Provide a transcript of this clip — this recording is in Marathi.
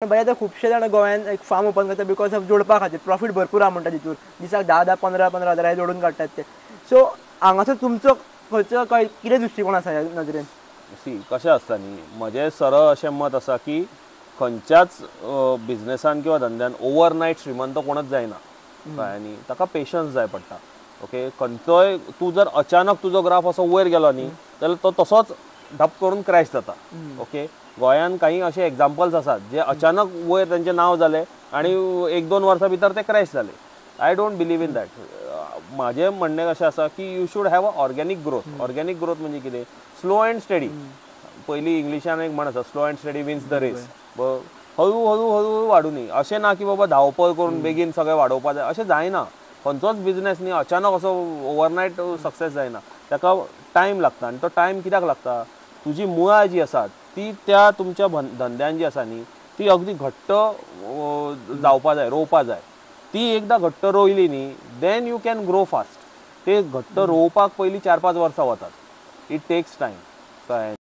भैया आतां खुबशे जाण गोंयांत एक फार्म ओपन करता बिकॉज ऑफ जोडपा खातीर प्रॉफीट भरपूर आहा म्हणटा तितूर दिसाक 10-10 15-15 हजार हे जोडून काडटात ते. सो हांगासर तुमचो खंयचो कितें दृश्टीकोन आसा ह्या नदरेन? सी कशें आसता न्ही, म्हजें सरळ अशें मत आसा की खंयच्याच बिझनेसान किंवा धंद्यान ओवरनायट श्रीमंत कोणच जायना कळ्ळें न्ही. ताका पेशन्स जाय पडटा. ओके, खंयचोय तूं जर अचानक तुजो ग्राफ असो वयर गेलो न्ही जाल्यार तो तसोच धप करून क्रॅश जाता. ओके, गोंयान काही असे एग्जाम्पल्स आसात जे अचानक वयर तांचें नांव जालें आनी 1-2 वर्सां भितर ते क्रॅश जाले. I don't believe in that. माझे म्हणणें अशें आसा की you should have a organic growth. Organic growth म्हणजे कितें? Slow and steady. पयलीं इंग्लिशान एक म्हण आसा, slow and steady wins the race. हळू हळू हळू वाडूं न्ही. अशें ना की बाबा धांवपळ करून बेगीन सगळें वाडोवपा जाय, अशें जायना. खंयचोच बिझनेस न्ही अचानक असो ओवरनायट सक्सेस जायना. ताका टायम लागता आनी तो टायम कित्याक लागता? तुजी मुळां जी आसात ती त्या तुमच्या धंद्यान जी आसा न्ही ती अगदी घट्ट जावपा जाय, रोवपा जाय. ती एकदां घट्ट रोयली न्ही then you can grow fast. ते घट्ट रोवपाक पयलीं 4-5 वर्सां वतात. इट टेक्स टायम कळ्ळें.